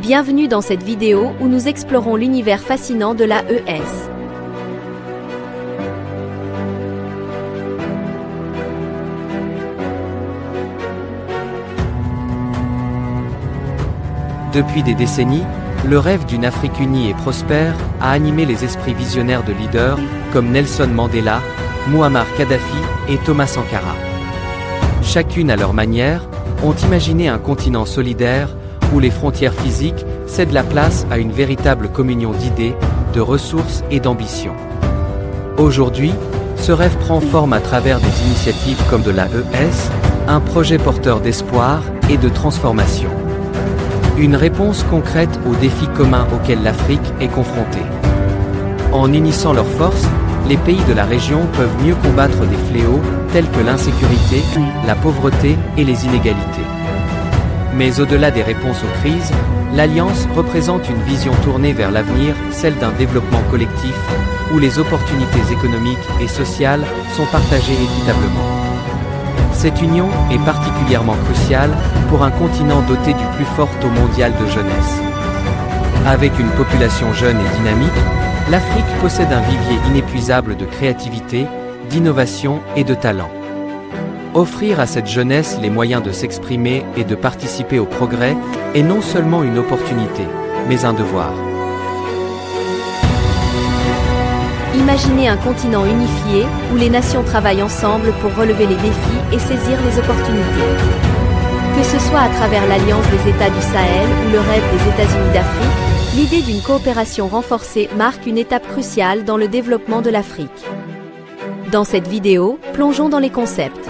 Bienvenue dans cette vidéo où nous explorons l'univers fascinant de l'AES. Depuis des décennies, le rêve d'une Afrique unie et prospère a animé les esprits visionnaires de leaders comme Nelson Mandela, Mouammar Kadhafi et Thomas Sankara. Chacune à leur manière, ont imaginé un continent solidaire où les frontières physiques cèdent la place à une véritable communion d'idées, de ressources et d'ambitions. Aujourd'hui, ce rêve prend forme à travers des initiatives comme de l'AES, un projet porteur d'espoir et de transformation. Une réponse concrète aux défis communs auxquels l'Afrique est confrontée. En unissant leurs forces, les pays de la région peuvent mieux combattre des fléaux tels que l'insécurité, la pauvreté et les inégalités. Mais au-delà des réponses aux crises, l'Alliance représente une vision tournée vers l'avenir, celle d'un développement collectif, où les opportunités économiques et sociales sont partagées équitablement. Cette union est particulièrement cruciale pour un continent doté du plus fort taux mondial de jeunesse. Avec une population jeune et dynamique, l'Afrique possède un vivier inépuisable de créativité, d'innovation et de talent. Offrir à cette jeunesse les moyens de s'exprimer et de participer au progrès est non seulement une opportunité, mais un devoir. Imaginez un continent unifié où les nations travaillent ensemble pour relever les défis et saisir les opportunités. Que ce soit à travers l'Alliance des États du Sahel ou le rêve des États-Unis d'Afrique, l'idée d'une coopération renforcée marque une étape cruciale dans le développement de l'Afrique. Dans cette vidéo, plongeons dans les concepts.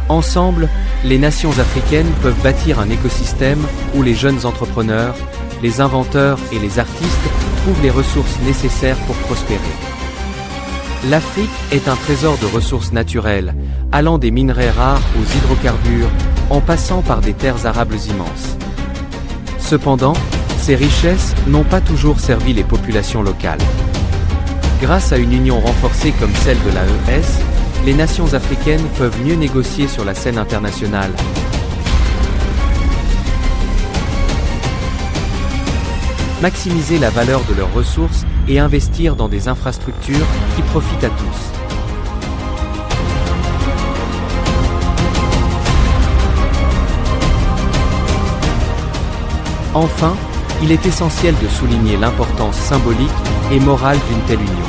Ensemble, les nations africaines peuvent bâtir un écosystème où les jeunes entrepreneurs, les inventeurs et les artistes trouvent les ressources nécessaires pour prospérer. L'Afrique est un trésor de ressources naturelles, allant des minerais rares aux hydrocarbures, en passant par des terres arables immenses. Cependant, ces richesses n'ont pas toujours servi les populations locales. Grâce à une union renforcée comme celle de l'AES, les nations africaines peuvent mieux négocier sur la scène internationale. Maximiser la valeur de leurs ressources et investir dans des infrastructures qui profitent à tous. Enfin, il est essentiel de souligner l'importance symbolique et morale d'une telle union.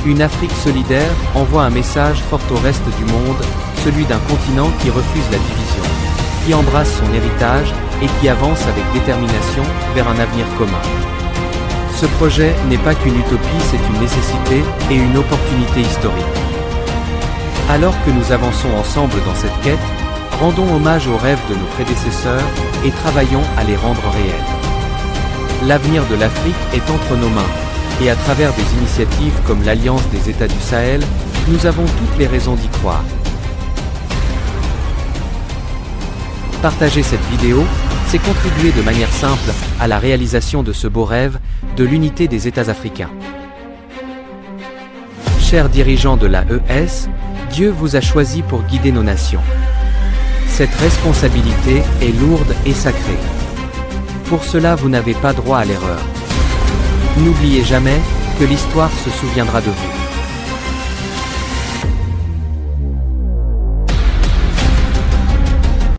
Une Afrique solidaire envoie un message fort au reste du monde, celui d'un continent qui refuse la division, qui embrasse son héritage et qui avance avec détermination vers un avenir commun. Ce projet n'est pas qu'une utopie, c'est une nécessité et une opportunité historique. Alors que nous avançons ensemble dans cette quête, rendons hommage aux rêves de nos prédécesseurs et travaillons à les rendre réels. L'avenir de l'Afrique est entre nos mains. Et à travers des initiatives comme l'Alliance des États du Sahel, nous avons toutes les raisons d'y croire. Partager cette vidéo, c'est contribuer de manière simple à la réalisation de ce beau rêve de l'unité des États africains. Chers dirigeants de l'AES, Dieu vous a choisi pour guider nos nations. Cette responsabilité est lourde et sacrée. Pour cela, vous n'avez pas droit à l'erreur. N'oubliez jamais que l'histoire se souviendra de vous.